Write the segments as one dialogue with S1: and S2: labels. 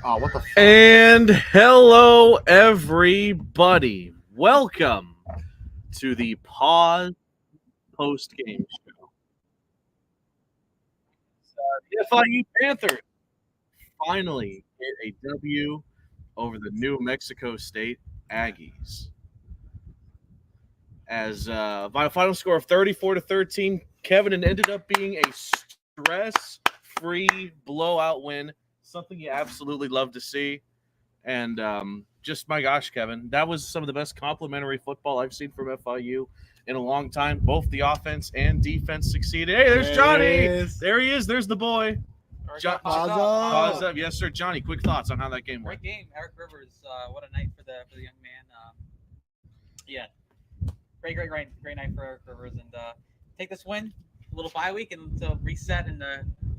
S1: Oh, what the fuck?
S2: And hello, everybody. Welcome to the Paws Postgame show. The FIU Panthers finally get a W over the New Mexico State Aggies. As by a final score of 34-13, Kevin, it ended up being a stress-free blowout win. Something you absolutely love to see. And just, my gosh, Kevin, that was some of the best complimentary football I've seen from FIU in a long time. Both the offense and defense succeeded. Hey, there's Johnny. There he is. There's the boy. Paws up. Yes, sir. Johnny, quick thoughts on how that game went.
S3: Great game. Eric Rivers, what a night for the young man. Great night for Eric Rivers. And take this win, a little bye week, and to reset and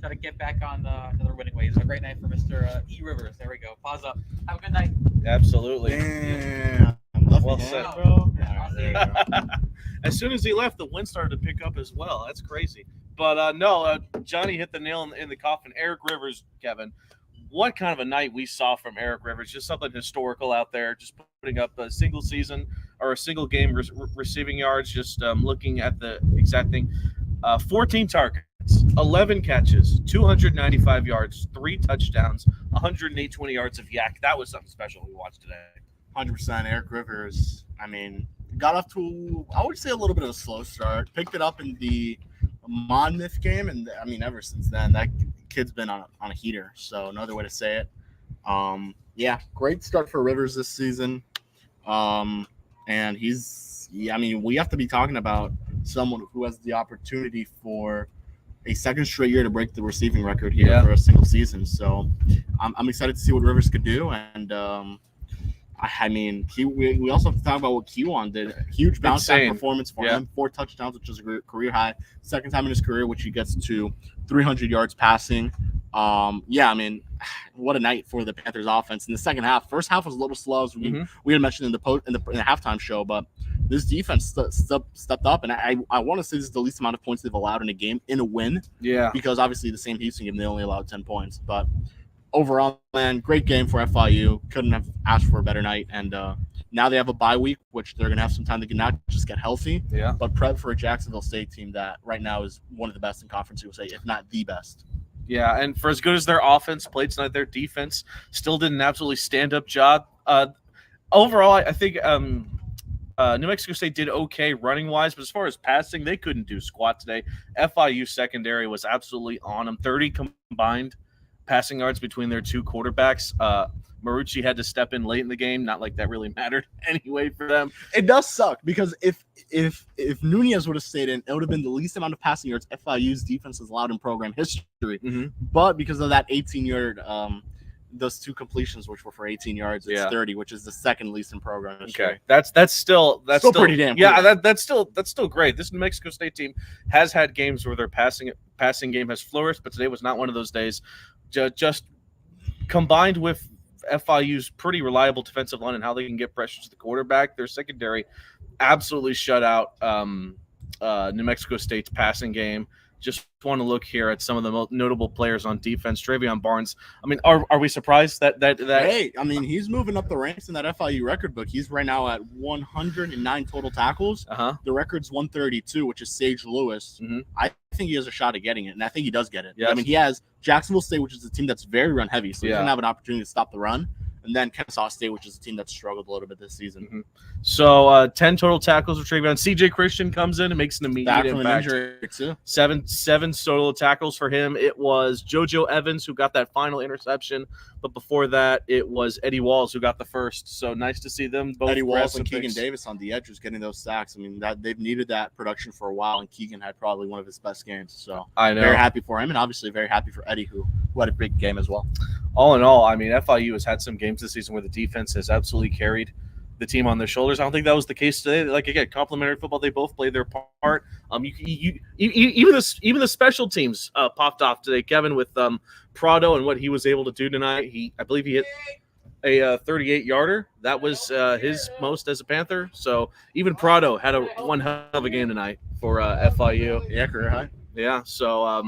S3: try to get back on another winning ways. A great night for Mr. E. Rivers. There we go. Pause up. Have a good night.
S2: Absolutely.
S1: Damn.
S2: Well said,
S1: bro.
S2: As soon as he left, the wind started to pick up as well. That's crazy. But Johnny hit the nail in the coffin. Eric Rivers, Kevin, what kind of a night we saw from Eric Rivers. Just something historical out there, just putting up a single season or a single game receiving yards, just looking at the exact thing. 14 targets, 11 catches, 295 yards, 3 touchdowns, 120 yards of yak. That was something special we watched today.
S1: 100%. Eric Rivers, I mean, got off to, I would say, a little bit of a slow start. Picked it up in the Monmouth game, and, I mean, ever since then, that kid's been on a heater, so no other way to say it. Yeah, great start for Rivers this season. And we have to be talking about someone who has the opportunity for a second straight year to break the receiving record here for a single season. So I'm excited to see what Rivers could do. And we also have to talk about what Kewan did. A huge bounce back performance for him. 4 touchdowns, which is a career high. Second time in his career, which he gets to 300 yards passing. What a night for the Panthers offense in the second half. First half was a little slow, as we had mentioned in the halftime show, but this defense stepped up, and I want to say this is the least amount of points they've allowed in a game in a win. Yeah, because obviously the same Houston game they only allowed 10 points, but overall, man, great game for FIU. Couldn't have asked for a better night, and now they have a bye week, which they're gonna have some time to not just get healthy, but prep for a Jacksonville State team that right now is one of the best in Conference USA, if not the best.
S2: Yeah, and for as good as their offense played tonight, their defense still did an absolutely stand-up job. Overall, I think New Mexico State did okay running-wise, but as far as passing, they couldn't do squat today. FIU secondary was absolutely on them. 30 combined passing yards between their two quarterbacks. Marucci had to step in late in the game. Not like that really mattered anyway for them.
S1: It does suck because if Nunez would have stayed in, it would have been the least amount of passing yards FIU's defense has allowed in program history. But because of that 18-yard, those 2 completions, which were for 18 yards, it's 30, which is the second least in program history.
S2: Okay, that's still
S1: pretty damn cool.
S2: Yeah, that's still great. This New Mexico State team has had games where their passing game has flourished, but today was not one of those days. Just combined with FIU's pretty reliable defensive line and how they can get pressure to the quarterback, their secondary absolutely shut out New Mexico State's passing game. Just want to look here at some of the most notable players on defense. Travion Barnes. I mean, are we surprised that?
S1: Hey, I mean, he's moving up the ranks in that FIU record book. He's right now at 109 total tackles. The record's 132, which is Sage Lewis. I think he has a shot at getting it, and I think he does get it. Yes. I mean, he has Jacksonville State, which is a team that's very run heavy, so he doesn't have an opportunity to stop the run. And then Kennesaw State, which is a team that's struggled a little bit this season.
S2: So 10 total tackles for Travion. CJ Christian comes in and makes an immediate impact.
S1: Injury too.
S2: Seven total tackles for him. It was JoJo Evans who got that final interception, but before that, it was Eddie Walls who got the first. So nice to see them both.
S1: Eddie Walls and Keegan Davis on the edge was getting those sacks. I mean, that they've needed that production for a while, and Keegan had probably one of his best games. So I know, very happy for him, and obviously very happy for Eddie who had a big game as well.
S2: All in all, I mean, FIU has had some games this season where the defense has absolutely carried the team on their shoulders. I don't think that was the case today. Like, again, complimentary football, they both played their part. Even the special teams popped off today, Kevin, with Prado and what he was able to do tonight. I believe he hit a 38-yarder. That was his most as a Panther. So even Prado had one hell of a game tonight for FIU.
S1: Yeah, career high.
S2: Yeah, so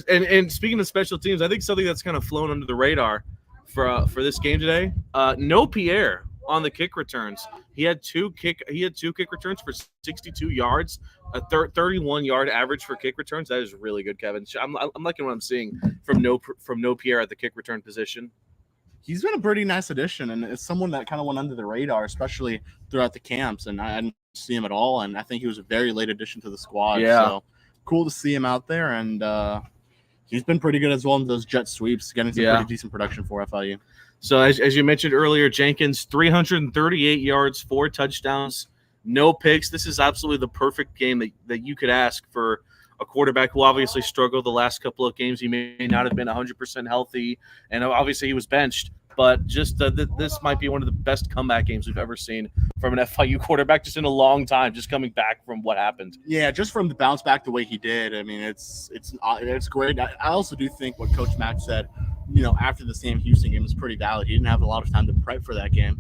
S2: And speaking of special teams, I think something that's kind of flown under the radar for this game today. No Pierre on the kick returns. He had two kick returns for 62 yards, a 31-yard average for kick returns. That is really good, Kevin. I'm liking what I'm seeing from no Pierre at the kick return position.
S1: He's been a pretty nice addition, and it's someone that kind of went under the radar, especially throughout the camps. And I didn't see him at all, and I think he was a very late addition to the squad.
S2: Yeah.
S1: So cool to see him out there, and he's been pretty good as well in those jet sweeps, getting some pretty decent production for FIU.
S2: So as you mentioned earlier, Jenkins, 338 yards, 4 touchdowns, no picks. This is absolutely the perfect game that you could ask for a quarterback who obviously struggled the last couple of games. He may not have been 100% healthy, and obviously he was benched. But just this might be one of the best comeback games we've ever seen from an FIU quarterback just in a long time, just coming back from what happened.
S1: Yeah, just from the bounce back the way he did. I mean, it's great. I also do think what Coach Mack said, after the Sam Houston game is pretty valid. He didn't have a lot of time to prep for that game.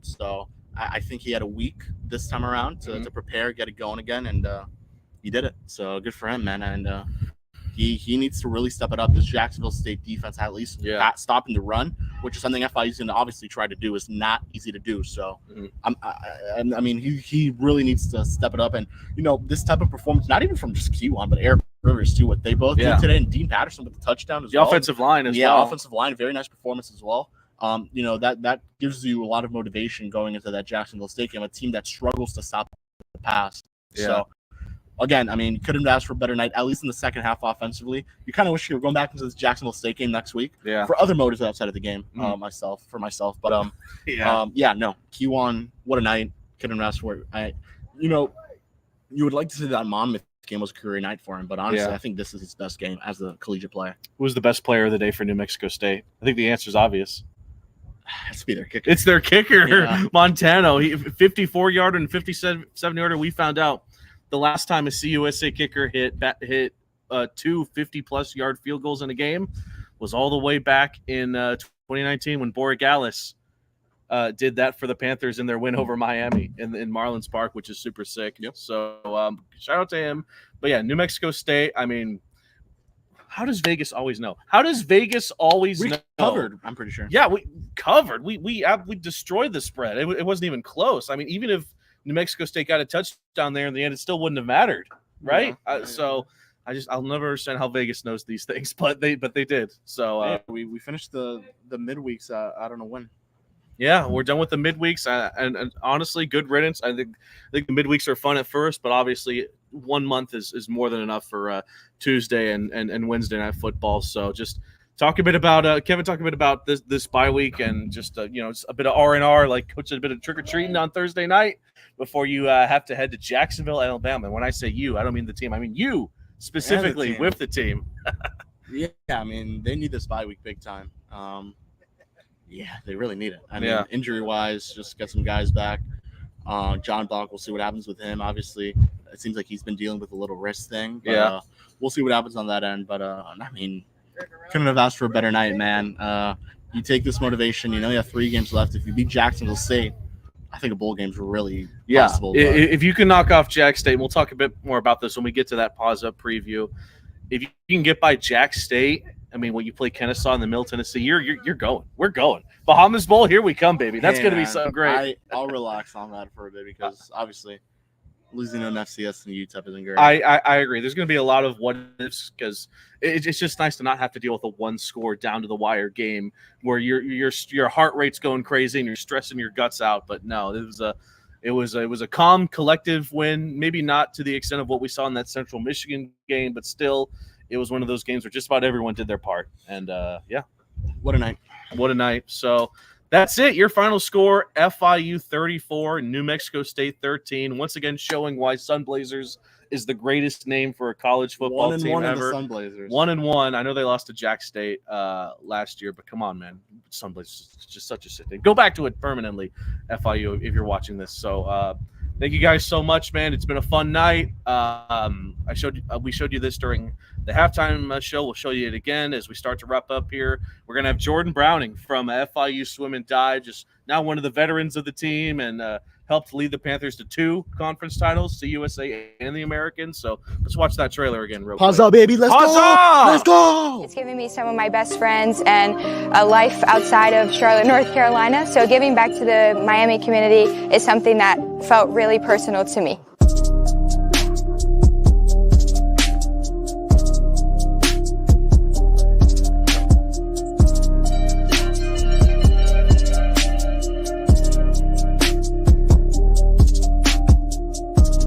S1: So I think he had a week this time around to prepare, get it going again, and he did it. So good for him, man. And he needs to really step it up. This Jacksonville State defense, at least not stopping the run, which is something FIU is going to obviously try to do, is not easy to do. So I mean, he really needs to step it up. And this type of performance, not even from just Q1, but Eric Rivers too, what they both did today, and Dean Patterson with the touchdown as well.
S2: The offensive line as well.
S1: Yeah, offensive line, very nice performance as well. That gives you a lot of motivation going into that Jacksonville State game, a team that struggles to stop the pass.
S2: Yeah.
S1: So again, I mean, couldn't ask for a better night, at least in the second half offensively. You kind of wish you were going back into this Jacksonville State game next week for other motives outside of the game, myself. But no, Q1, what a night. Couldn't ask for it. You would like to say that Monmouth game was a career night for him, but honestly, I think this is his best game as a collegiate player.
S2: Who was the best player of the day for New Mexico State? I think the answer is obvious.
S1: Has to be their kicker.
S2: It's their kicker, Montano. He 54-yarder and 57-yarder. We found out the last time a CUSA kicker hit 2 50-plus yard field goals in a game was all the way back in 2019 when Borregales did that for the Panthers in their win over Miami in Marlins Park, which is super sick. Yep. So shout out to him. But yeah, New Mexico State, I mean, how does Vegas always know? How does Vegas always know?
S1: Covered, I'm pretty sure.
S2: Yeah, we covered. We destroyed the spread. It wasn't even close. I mean, even if New Mexico State got a touchdown there in the end, it still wouldn't have mattered, right? So I'll never understand how Vegas knows these things, but they did. So
S1: we finished the midweeks. I don't know when.
S2: Yeah, we're done with the midweeks, and honestly, good riddance. I think the midweeks are fun at first, but obviously 1 month is more than enough for Tuesday and Wednesday night football. So just talk a bit about Kevin. Talk a bit about this bye week and just just a bit of R&R, like Coach did a bit of trick or treating on Thursday night before you have to head to Jacksonville, Alabama. And when I say you, I don't mean the team. I mean you specifically with the team.
S1: Yeah, I mean they need this bye week big time. Yeah, they really need it. I mean, injury-wise, just get some guys back. John Bach, we'll see what happens with him. Obviously, it seems like he's been dealing with a little wrist thing. But, we'll see what happens on that end. But, I mean, couldn't have asked for a better night, man. You take this motivation. You have 3 games left. If you beat Jacksonville State, I think a bowl game's really possible.
S2: If you can knock off Jack State, we'll talk a bit more about this when we get to that Paws Up preview. If you can get by Jack State – I mean, when you play Kennesaw in the Middle Tennessee, you're going. We're going. Bahamas Bowl, here we come, baby. That's going to be so great.
S1: I'll relax on that for a bit because obviously losing an FCS and UTEP isn't great.
S2: I agree. There's going to be a lot of what ifs because it's just nice to not have to deal with a one score down to the wire game where your heart rate's going crazy and you're stressing your guts out. But no, it was a calm, collective win. Maybe not to the extent of what we saw in that Central Michigan game, but still. It was one of those games where just about everyone did their part. And,
S1: What a night.
S2: What a night. So that's it. Your final score, FIU 34, New Mexico State 13. Once again, showing why Sunblazers is the greatest name for a college football team ever.
S1: 1-1
S2: 1-1. I know they lost to Jack State last year, but come on, man. Sunblazers is just such a sick thing. Go back to it permanently, FIU, if you're watching this. So thank you guys so much, man. It's been a fun night. We showed you this during the halftime show. We'll show you it again as we start to wrap up here. We're going to have Jordan Browning from FIU Swim and Dive, just now one of the veterans of the team and helped lead the Panthers to 2 conference titles, to USA and the Americans. So let's watch that trailer again real
S1: Paws
S2: quick.
S1: up, baby. Let's
S2: Paws
S1: go.
S2: up!
S1: Let's go.
S4: It's given me some of my best friends and a life outside of Charlotte, North Carolina. So giving back to the Miami community is something that felt really personal to me.